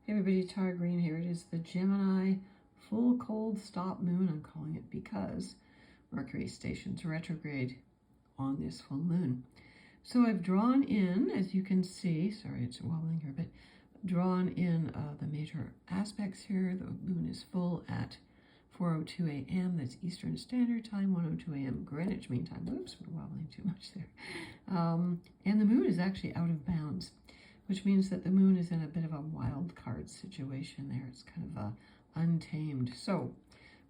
Hey everybody, Tara Green here. It is the Gemini full cold stop moon, I'm calling it, because Mercury stations retrograde on this full moon. So I've drawn in, as you can see, sorry it's wobbling here, but drawn in the major aspects here. The moon is full at 4:02 a.m. That's Eastern Standard Time, 1:02 a.m. Greenwich Mean Time. Oops, we're wobbling too much there. And the moon is actually out of bounds, which means that the moon is in a bit of a wild card situation there. It's kind of untamed. So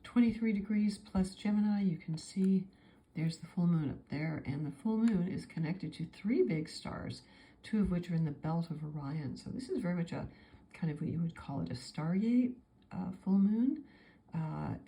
23 degrees plus Gemini, you can see there's the full moon up there, and the full moon is connected to three big stars, two of which are in the belt of Orion. So this is very much a kind of what you would call it a Stargate full moon,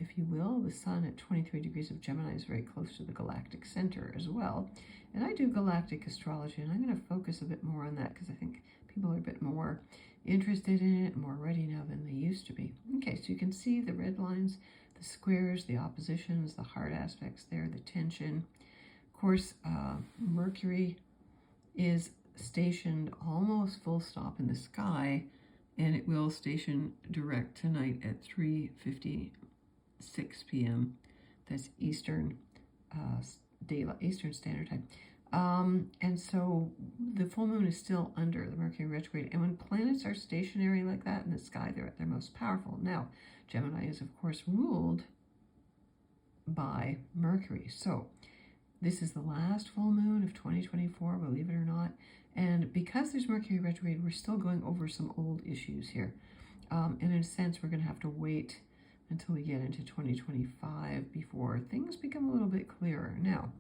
if you will. The sun at 23 degrees of Gemini is very close to the galactic center as well. And I do galactic astrology, and I'm going to focus a bit more on that because I think people are a bit more interested in it, more ready now than they used to be. Okay, so you can see the red lines, the squares, the oppositions, the hard aspects there, the tension. Of course, Mercury is stationed almost full stop in the sky, and it will station direct tonight at 3:56 p.m. That's Eastern Eastern Standard Time. And so the full moon is still under the Mercury retrograde. And when planets are stationary like that in the sky, they're at their most powerful. Now, Gemini is, of course, ruled by Mercury. So this is the last full moon of 2024, believe it or not. And because there's Mercury retrograde, we're still going over some old issues here. And in a sense, we're going to have to wait until we get into 2025 before things become a little bit clearer. Now,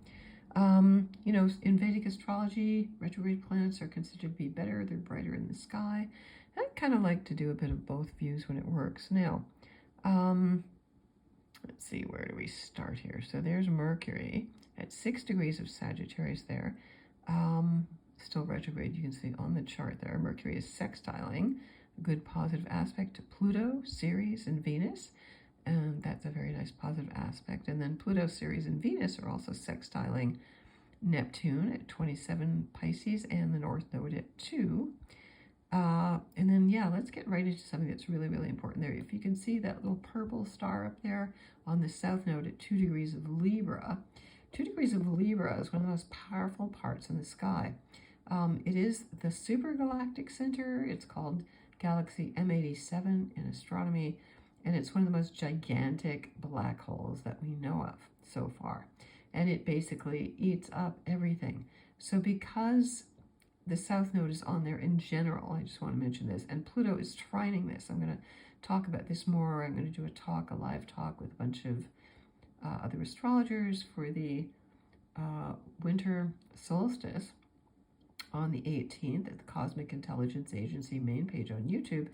you know, in Vedic astrology, retrograde planets are considered to be better. They're brighter in the sky. I kind of like to do a bit of both views when it works. Now, let's see, where do we start here? So there's Mercury at 6 degrees of Sagittarius there. Still retrograde, you can see on the chart there. Mercury is sextiling, a good positive aspect to Pluto, Ceres, and Venus. And that's a very nice positive aspect. And then Pluto, Ceres, and Venus are also sextiling Neptune at 27 Pisces and the North Node at 2. And then, yeah, let's get right into something that's really, really important there. If you can see that little purple star up there on the South Node at 2 degrees of Libra. 2 degrees of Libra is one of the most powerful parts in the sky. It is the supergalactic center. It's called Galaxy M87 in astronomy. And it's one of the most gigantic black holes that we know of so far. And it basically eats up everything. So because the South Node is on there in general, I just want to mention this, and Pluto is trining this. I'm going to talk about this more. I'm going to do a live talk with a bunch of other astrologers for the winter solstice on the 18th at the Cosmic Intelligence Agency main page on YouTube.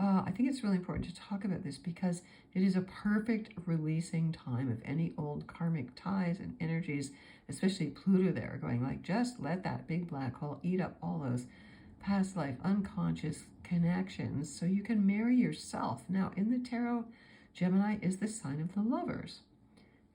I think it's really important to talk about this because it is a perfect releasing time of any old karmic ties and energies, especially Pluto there, going like, just let that big black hole eat up all those past life unconscious connections so you can marry yourself. Now, in the tarot, Gemini is the sign of the lovers.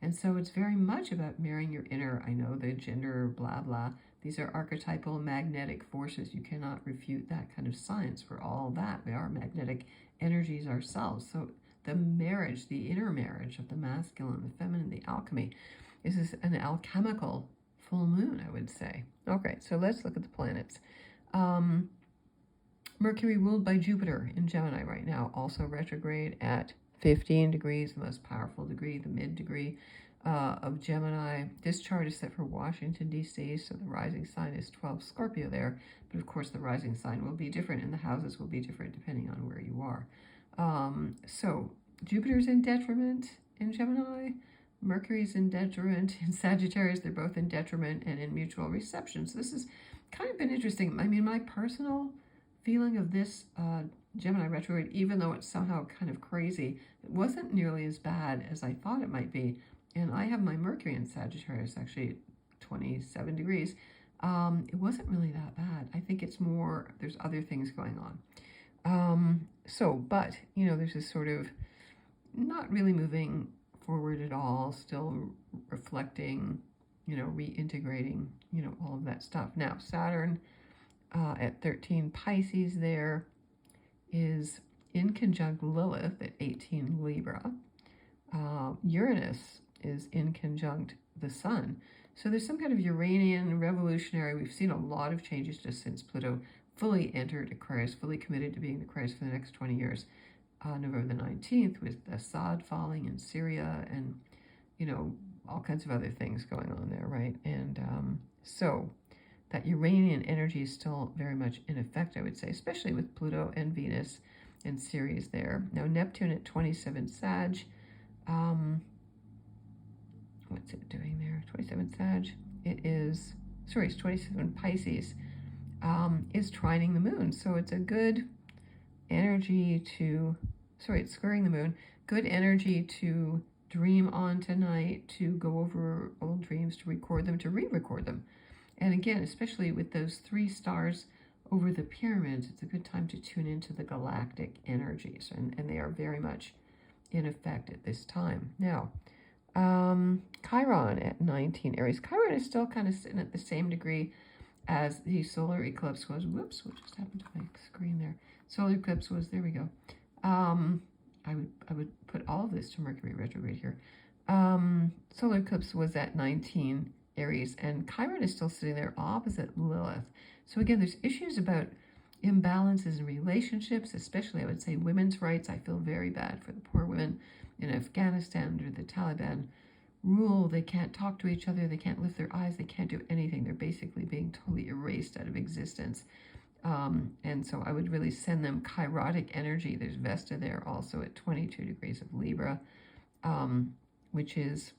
And so it's very much about marrying your inner, I know the gender, blah, blah. These are archetypal magnetic forces. You cannot refute that kind of science for all that. We are magnetic energies ourselves. So the marriage, the inner marriage of the masculine, the feminine, the alchemy, is an alchemical full moon, I would say. Okay, so let's look at the planets. Mercury ruled by Jupiter in Gemini right now, also retrograde at 15 degrees, the most powerful degree, the mid degree of Gemini. This chart is set for Washington, D.C., so the rising sign is 12 Scorpio there. But of course, the rising sign will be different, and the houses will be different depending on where you are. So Jupiter's in detriment in Gemini. Mercury's in detriment in Sagittarius. They're both in detriment and in mutual reception. So this has kind of been interesting. I mean, my personal feeling of this Gemini retrograde, even though it's somehow kind of crazy, it wasn't nearly as bad as I thought it might be. And I have my Mercury in Sagittarius actually at 27 degrees. It wasn't really that bad. I think it's more, there's other things going on. But, you know, there's this sort of not really moving forward at all, still reflecting, you know, reintegrating, you know, all of that stuff. Now, Saturn at 13 Pisces there is in conjunct Lilith at 18 Libra. Uranus is in conjunct the Sun. So there's some kind of Uranian revolutionary. We've seen a lot of changes just since Pluto fully entered Aquarius, fully committed to being in Aquarius for the next 20 years. November the 19th, with Assad falling in Syria and, you know, all kinds of other things going on there, right? And so that Uranian energy is still very much in effect, I would say, especially with Pluto and Venus and Ceres there. Now, Neptune at 27 Sag. What's it doing there? 27 Sag. It's 27 Pisces. Is trining the moon. So it's a good energy to, it's squaring the moon. Good energy to dream on tonight, to go over old dreams, to record them, to re-record them. And again, especially with those 3 stars over the pyramids, it's a good time to tune into the galactic energies. And they are very much in effect at this time. Now, Chiron at 19 Aries. Chiron is still kind of sitting at the same degree as the solar eclipse was. Whoops, what just happened to my screen there? Solar eclipse was, there we go. I would put all of this to Mercury retrograde here. Solar eclipse was at 19 Aries, and Chiron is still sitting there opposite Lilith. So again, there's issues about imbalances in relationships, especially, I would say, women's rights. I feel very bad for the poor women in Afghanistan under the Taliban rule. They can't talk to each other, they can't lift their eyes, they can't do anything. They're basically being totally erased out of existence. And so I would really send them chirotic energy. There's Vesta there also at 22 degrees of Libra, which is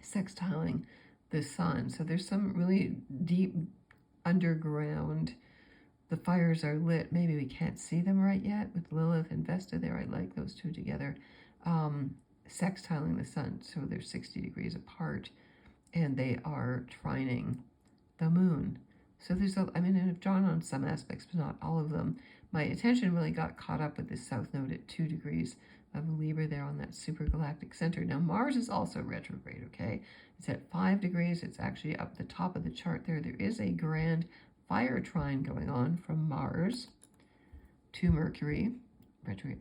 sextiling the Sun. So there's some really deep underground, the fires are lit. Maybe we can't see them right yet with Lilith and Vesta there. I like those two together. Sextiling the Sun. So they're 60 degrees apart, and they are trining the moon. So there's I've drawn on some aspects, but not all of them. My attention really got caught up with this south node at 2 degrees of Libra there on that supergalactic center. Now, Mars is also retrograde, okay? It's at 5 degrees. It's actually up the top of the chart there. There is a grand fire trine going on from Mars to Mercury,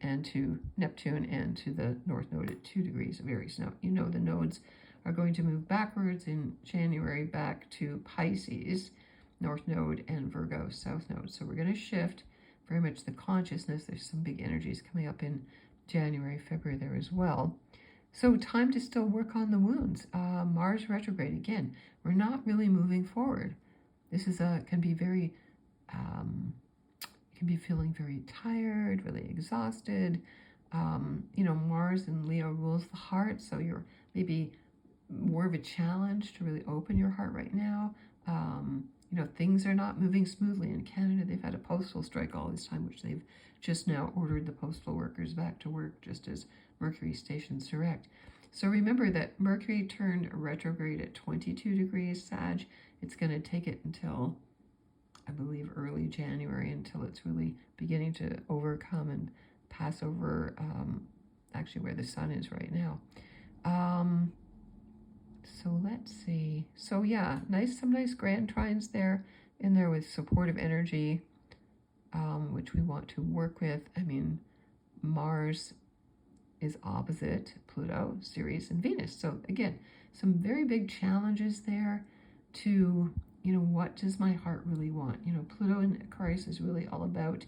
and to Neptune, and to the north node at 2 degrees of Aries. Now, you know the nodes are going to move backwards in January back to Pisces, north node, and Virgo, south node. So we're going to shift very much the consciousness. There's some big energies coming up in January, February there as well. So time to still work on the wounds. Mars retrograde, again, we're not really moving forward. This is can be very, you can be feeling very tired, really exhausted. Mars in Leo rules the heart, so you're maybe more of a challenge to really open your heart right now. Things are not moving smoothly in Canada. They've had a postal strike all this time, which they've just now ordered the postal workers back to work, just as Mercury stations direct. So remember that Mercury turned retrograde at 22 degrees Sag. It's going to take it until, I believe, early January until it's really beginning to overcome and pass over actually where the Sun is right now. So let's see. So yeah, some nice grand trines there in there with supportive energy, which we want to work with. Mars is opposite Pluto, Ceres, and Venus. So again, some very big challenges there to, what does my heart really want? Pluto in Aquarius is really all about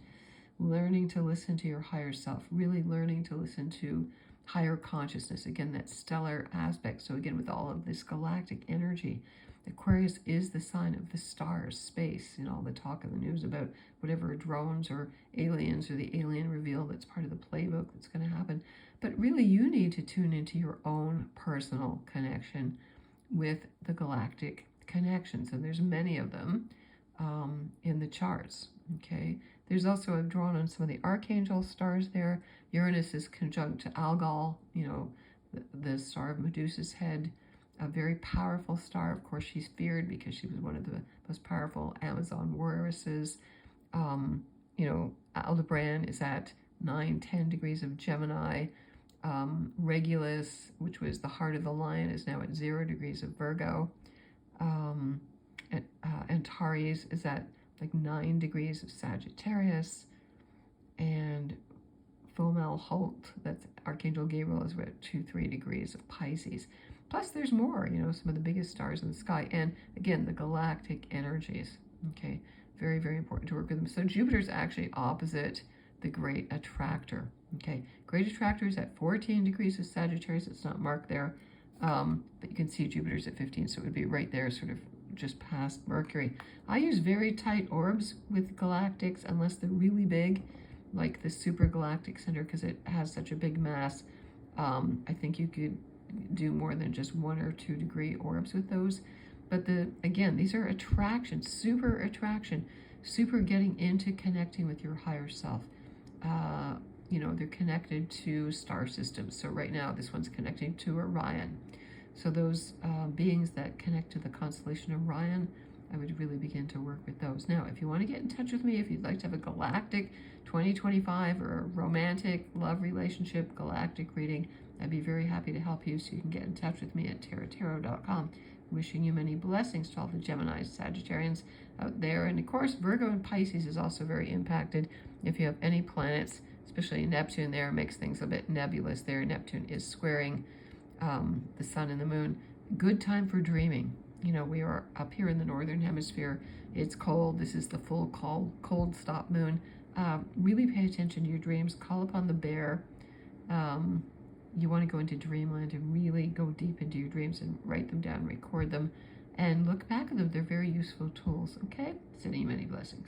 learning to listen to your higher self, really learning to listen to higher consciousness. Again, that stellar aspect. So again, with all of this galactic energy, Aquarius is the sign of the stars, space, all the talk in the news about whatever drones or aliens or the alien reveal that's part of the playbook that's going to happen. But really, you need to tune into your own personal connection with the galactic connections. And there's many of them in the charts, okay? There's also, I've drawn on some of the archangel stars there. Uranus is conjunct to Algol, the star of Medusa's head, a very powerful star. Of course, she's feared because she was one of the most powerful Amazon warrioresses. Aldebaran is at 9-10 degrees of Gemini. Regulus, which was the heart of the lion, is now at 0 degrees of Virgo. Antares is at 9 degrees of Sagittarius. And Malholt, that's Archangel Gabriel, is at 2-3 degrees of Pisces. Plus there's more, some of the biggest stars in the sky, and again, the galactic energies. Okay, very, very important to work with them. So Jupiter's actually opposite the Great Attractor. Okay, Great Attractor is at 14 degrees of Sagittarius. It's not marked there, but you can see Jupiter's at 15, so it would be right there, sort of just past Mercury. I use very tight orbs with galactics unless they're really big, like the super galactic center, because it has such a big mass. I think you could do more than just 1 or 2 degree orbs with those. But again, these are attraction, super getting into connecting with your higher self. They're connected to star systems. So right now, this one's connecting to Orion. So those beings that connect to the constellation Orion, I would really begin to work with those. Now, if you want to get in touch with me, if you'd like to have a galactic 2025 or a romantic love relationship galactic reading, I'd be very happy to help you. So you can get in touch with me at tarottarot.com. Wishing you many blessings to all the Gemini Sagittarians out there. And of course, Virgo and Pisces is also very impacted. If you have any planets, especially Neptune there, makes things a bit nebulous there. Neptune is squaring the sun and the moon. Good time for dreaming. We are up here in the northern hemisphere. It's cold. This is the full cold stop moon. Really pay attention to your dreams. Call upon the bear. You want to go into dreamland and really go deep into your dreams and write them down, record them, and look back at them. They're very useful tools. Okay? Sending you many blessings.